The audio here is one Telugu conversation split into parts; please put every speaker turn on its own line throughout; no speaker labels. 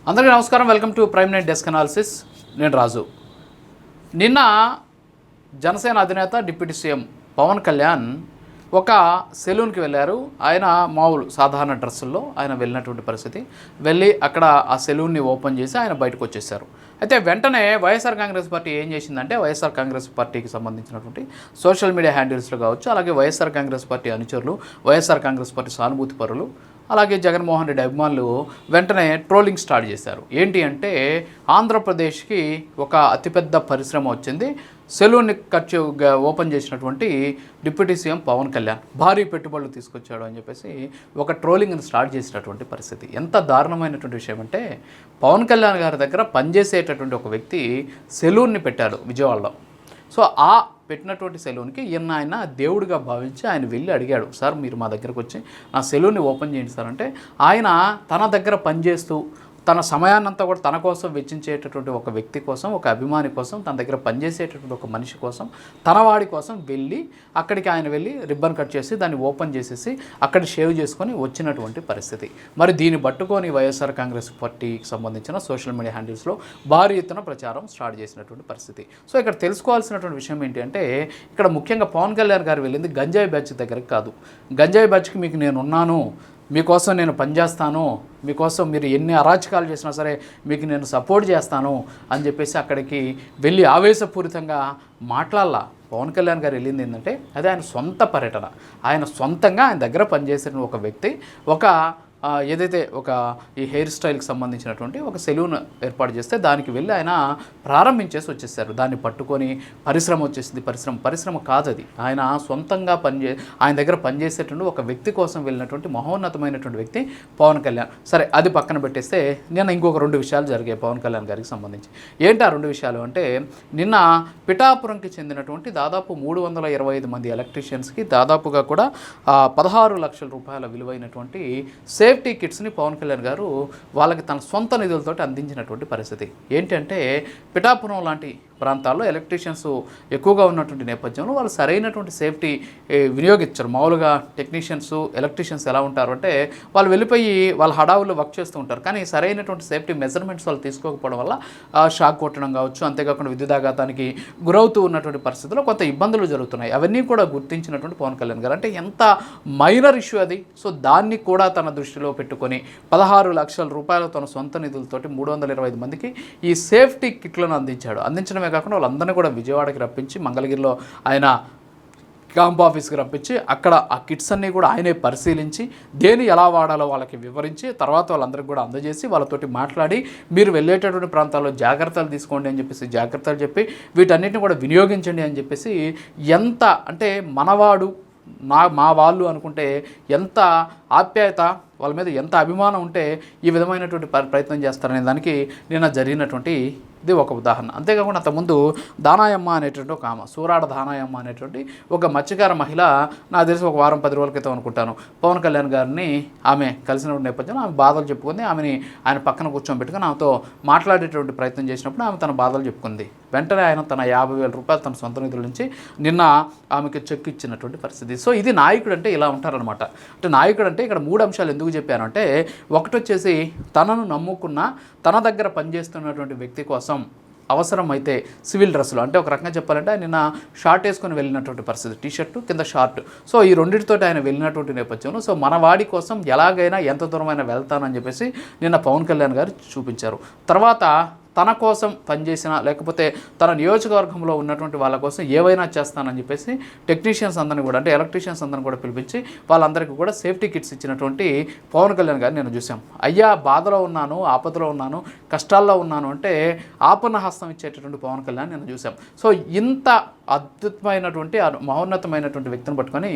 అందరికీ నమస్కారం. Welcome to prime night desk analysis. నేను రాజు. నిన్న జనసేన అధినేత డిప్యూటీ సీఎం పవన్ కళ్యాణ్ ఒక సెలూన్కి వెళ్ళారు. ఆయన మామూలు సాధారణ డ్రెస్సుల్లో ఆయన వెళ్ళినటువంటి పరిస్థితి. వెళ్ళి అక్కడ ఆ సెలూన్ని ఓపెన్ చేసి ఆయన బయటకు వచ్చేసారు. అయితే వెంటనే వైఎస్ఆర్ కాంగ్రెస్ పార్టీ ఏం చేసిందంటే, వైఎస్ఆర్ కాంగ్రెస్ పార్టీకి సంబంధించినటువంటి సోషల్ మీడియా హ్యాండిల్స్లో కావచ్చు, అలాగే వైఎస్ఆర్ కాంగ్రెస్ పార్టీ అనుచరులు, వైఎస్ఆర్ కాంగ్రెస్ పార్టీ సానుభూతి పరులు, అలాగే జగన్మోహన్ రెడ్డి అభిమానులు వెంటనే ట్రోలింగ్ స్టార్ట్ చేశారు. ఏంటి అంటే, ఆంధ్రప్రదేశ్కి ఒక అతిపెద్ద పరిశ్రమ వచ్చింది. సెలూన్ని ఓపెన్ చేసినటువంటి డిప్యూటీ సీఎం పవన్ కళ్యాణ్ భారీ పెట్టుబడులు తీసుకొచ్చాడు అని చెప్పేసి ఒక ట్రోలింగ్ని స్టార్ట్ చేసినటువంటి పరిస్థితి. ఎంత దారుణమైనటువంటి విషయం అంటే, పవన్ కళ్యాణ్ గారి దగ్గర పనిచేసేటటువంటి ఒక వ్యక్తి సెలూన్ని పెట్టాడు విజయవాడలో. సో ఆ పెట్టినటువంటి సెలూన్కి ఆయన దేవుడిగా భావించి ఆయన వెళ్ళి అడిగాడు, సార్ మీరు మా దగ్గరకు వచ్చి నా సెలూన్ని ఓపెన్ చేయండి సార్ అంటే, ఆయన తన దగ్గర పనిచేస్తూ తన సమయాన్నంతా కూడా తన కోసం వెచ్చించేటటువంటి ఒక వ్యక్తి కోసం, ఒక అభిమాని కోసం, తన దగ్గర పనిచేసేటటువంటి ఒక మనిషి కోసం, తన వాడి కోసం వెళ్ళి అక్కడికి ఆయన వెళ్ళి రిబ్బన్ కట్ చేసి దాన్ని ఓపెన్ చేసేసి అక్కడ షేవ్ చేసుకొని వచ్చినటువంటి పరిస్థితి. మరి దీన్ని పట్టుకొని వైఎస్ఆర్ కాంగ్రెస్ పార్టీకి సంబంధించిన సోషల్ మీడియా హ్యాండిల్స్లో భారీ ఎత్తున ప్రచారం స్టార్ట్ చేసినటువంటి పరిస్థితి. సో ఇక్కడ తెలుసుకోవాల్సినటువంటి విషయం ఏంటి అంటే, ఇక్కడ ముఖ్యంగా పవన్ కళ్యాణ్ గారు వెళ్ళింది గంజాయి బ్యాచ్ దగ్గరికి కాదు. గంజాయి బ్యాచ్కి మీకు నేను ఉన్నాను, మీకోసం నేను పనిచేస్తాను, మీకోసం మీరు ఎన్ని అరాచకాలు చేసినా సరే మీకు నేను సపోర్ట్ చేస్తాను అని చెప్పేసి అక్కడికి వెళ్ళి ఆవేశపూరితంగా మాట్లాడాల. పవన్ కళ్యాణ్ గారు వెళ్ళింది ఏంటంటే, అది ఆయన సొంత పర్యటన. ఆయన సొంతంగా ఆయన దగ్గర పనిచేసిన ఒక వ్యక్తి ఏదైతే ఒక ఈ హెయిర్ స్టైల్కి సంబంధించినటువంటి ఒక సెలూన్ ఏర్పాటు చేస్తే దానికి వెళ్ళి ఆయన ప్రారంభించేసి వచ్చేసారు. దాన్ని పట్టుకొని పరిశ్రమ వచ్చేసింది. పరిశ్రమ కాదు అది. ఆయన సొంతంగా ఆయన దగ్గర పనిచేసేటువంటి ఒక వ్యక్తి కోసం వెళ్ళినటువంటి మహోన్నతమైనటువంటి వ్యక్తి పవన్ కళ్యాణ్. సరే, అది పక్కన పెట్టేస్తే నిన్న ఇంకొక 2 విషయాలు జరిగాయి పవన్ కళ్యాణ్ గారికి సంబంధించి. ఏంటి ఆ 2 విషయాలు అంటే, నిన్న పిఠాపురంకి చెందినటువంటి దాదాపు 325 మంది ఎలక్ట్రీషియన్స్కి దాదాపుగా కూడా 16 లక్షల రూపాయల విలువైనటువంటి సేఫ్టీ కిట్స్ని పవన్ కళ్యాణ్ గారు వాళ్ళకి తన సొంత నిధులతో అందించినటువంటి పరిస్థితి. ఏంటంటే, పిఠాపురం లాంటి ప్రాంతాల్లో ఎలక్ట్రీషియన్స్ ఎక్కువగా ఉన్నటువంటి నేపథ్యంలో వాళ్ళు సరైనటువంటి సేఫ్టీ వినియోగించారు. మామూలుగా ఎలక్ట్రీషియన్స్ ఎలా ఉంటారు అంటే, వాళ్ళు వెళ్ళిపోయి వాళ్ళ హడావుల్లో వర్క్ చేస్తూ ఉంటారు, కానీ సరైనటువంటి సేఫ్టీ మెజర్మెంట్స్ వాళ్ళు తీసుకోకపోవడం వల్ల షాక్ కొట్టడం కావచ్చు, అంతేకాకుండా విద్యుదాఘాతానికి గురవుతూ ఉన్నటువంటి పరిస్థితుల్లో కొంత ఇబ్బందులు జరుగుతున్నాయి. అవన్నీ కూడా గుర్తించినటువంటి పవన్ కళ్యాణ్ గారు, అంటే ఎంత మైనర్ ఇష్యూ అది. సో దాన్ని కూడా తన దృష్టిలో పెట్టుకొని 16 లక్షల రూపాయలు తన సొంత నిధులతోటి 325 మందికి ఈ సేఫ్టీ కిట్లను అందించడమే కాకుండా వాళ్ళందరినీ కూడా విజయవాడకి రప్పించి, మంగళగిరిలో ఆయన క్యాంప్ ఆఫీస్కి రప్పించి అక్కడ ఆ కిట్స్ అన్నీ కూడా ఆయనే పరిశీలించి దేని ఎలా వాడాలో వాళ్ళకి వివరించి తర్వాత వాళ్ళందరికీ కూడా అందజేసి వాళ్ళతోటి మాట్లాడి, మీరు వెళ్ళేటటువంటి ప్రాంతాల్లో జాగ్రత్తలు తీసుకోండి అని చెప్పేసి జాగ్రత్తలు చెప్పి వీటన్నిటిని కూడా వినియోగించండి అని చెప్పేసి, ఎంత అంటే మనవాడు మా వాళ్ళు అనుకుంటే ఎంత ఆప్యాయత, వాళ్ళ మీద ఎంత అభిమానం ఉంటే ఈ విధమైనటువంటి ప్రయత్నం చేస్తారనే దానికి నిన్న జరిగినటువంటి ఇది ఒక ఉదాహరణ. అంతేకాకుండా అంతకుముందు దానాయమ్మ అనేటువంటి ఒక ఆమె, సూరాడ దానాయమ్మ అనేటువంటి ఒక మత్స్యకార మహిళ, నాకు తెలిసి ఒక వారం 10 రోజుల క్రితం అనుకుంటాను, పవన్ కళ్యాణ్ గారిని ఆమె కలిసిన నేపథ్యంలో ఆమె బాధలు చెప్పుకుంది. ఆమెని ఆయన పక్కన కూర్చోబెట్టుకుని ఆమెతో మాట్లాడేటువంటి ప్రయత్నం చేసినప్పుడు ఆమె తన బాధలు చెప్పుకుంది. వెంటనే ఆయన తన 50,000 రూపాయలు తన సొంత నిధుల నుంచి నిన్న ఆమెకి చెక్ ఇచ్చినటువంటి పరిస్థితి. సో ఇది నాయకుడు అంటే ఇలా ఉంటారనమాట. అంటే నాయకుడు అంటే ఇక్కడ 3 అంశాలు ఎందుకు చెప్పాను అంటే, ఒకటి వచ్చేసి తనను నమ్ముకున్న తన దగ్గర పనిచేస్తున్నటువంటి వ్యక్తి కోసం అవసరమైతే సివిల్ డ్రెస్సులు, అంటే ఒక రకంగా చెప్పాలంటే ఆయన నిన్న షార్ట్ వేసుకొని వెళ్ళినటువంటి పరిస్థితి, టీషర్టు కింద షార్ట్. సో ఈ రెండింటితో ఆయన వెళ్ళినటువంటి నేపథ్యంలో సో మన వాడి కోసం ఎలాగైనా ఎంత దూరమైనా వెళ్తానని చెప్పేసి నిన్న పవన్ కళ్యాణ్ గారు చూపించారు. తర్వాత తన కోసం పనిచేసిన, లేకపోతే తన నియోజకవర్గంలో ఉన్నటువంటి వాళ్ళ కోసం ఏవైనా చేస్తానని చెప్పేసి టెక్నీషియన్స్ అందరినీ కూడా, అంటే ఎలక్ట్రీషియన్స్ అందరిని కూడా పిలిపించి వాళ్ళందరికీ కూడా సేఫ్టీ కిట్స్ ఇచ్చినటువంటి పవన్ కళ్యాణ్ గారిని నేను చూసాం. అయ్యా బాధలో ఉన్నాను, ఆపదలో ఉన్నాను, కష్టాల్లో ఉన్నాను అంటే ఆపన్న హస్తం ఇచ్చేటటువంటి పవన్ కళ్యాణ్ నేను చూసాం. సో ఇంత అద్భుతమైనటువంటి మహోన్నతమైనటువంటి వ్యక్తిని పట్టుకొని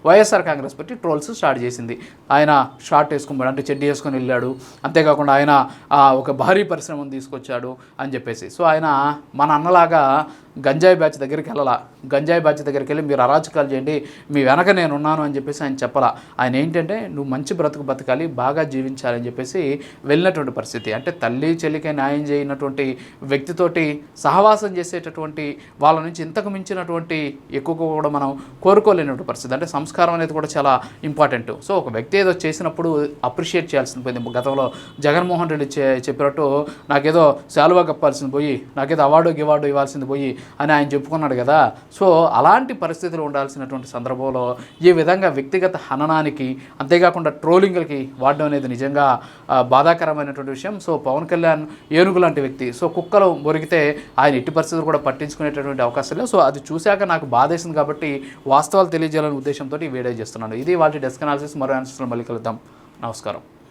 YSR Congress party trolls start చేసింది. ఆయన షార్ట్ వేసుకున్నాడు, అంటే చెడ్డీ వేసుకొని వెళ్ళాడు, అంతేకాకుండా ఆయన ఒక భారీ పరిశ్రమను తీసుకొచ్చాడు అని చెప్పేసి. సో ఆయన మన అన్నలాగా గంజాయి బ్యాచ్ దగ్గరికి వెళ్ళాలా, గంజాయి బ్యాచ్ దగ్గరికి వెళ్ళి మీరు అరాచకాలు చేయండి, మీ వెనక నేను ఉన్నాను అని చెప్పేసి ఆయన చెప్పాలా. ఆయన ఏంటంటే నువ్వు మంచి బ్రతుకు బతకాలి, బాగా జీవించాలని చెప్పేసి వెళ్ళినటువంటి పరిస్థితి. అంటే తల్లి చెల్లికే న్యాయం చేయనటువంటి వ్యక్తితోటి సహవాసం చేసేటటువంటి వాళ్ళ నుంచి ఇంతకు మించినటువంటి ఎక్కువ కూడా మనం కోరుకోలేనటువంటి పరిస్థితి. అంటే సంస్కారం అనేది కూడా చాలా ఇంపార్టెంట్. సో ఒక వ్యక్తి ఏదో చేసినప్పుడు అప్రిషియేట్ చేయాల్సింది పోయింది. గతంలో జగన్మోహన్ రెడ్డి చెప్పినట్టు నాకేదో శాలువా కప్పాల్సింది పోయి, నాకేదో అవార్డు ఇవ్వాల్సింది పోయి అని ఆయన చెప్పుకున్నాడు కదా. సో అలాంటి పరిస్థితులు ఉండాల్సినటువంటి సందర్భంలో ఈ విధంగా వ్యక్తిగత హననానికి, అంతేకాకుండా ట్రోలింగ్లకి వాడడం అనేది నిజంగా బాధాకరమైనటువంటి విషయం. సో పవన్ కళ్యాణ్ ఏనుగు లాంటి వ్యక్తి. సో కుక్కలు మురిగితే ఆయన ఎట్టి పరిస్థితులు కూడా పట్టించుకునేటటువంటి అవకాశం లేదు. సో అది చూశాక నాకు బాధేసింది కాబట్టి వాస్తవాలు తెలియజేయాలనే ఉద్దేశంతో ఈ వీడియో చేస్తున్నాను. ఇది వాటి డెస్క్ అనాలిసిస్. మరో ఆన్సర్స్లో మళ్ళీ కలుద్దాం. నమస్కారం.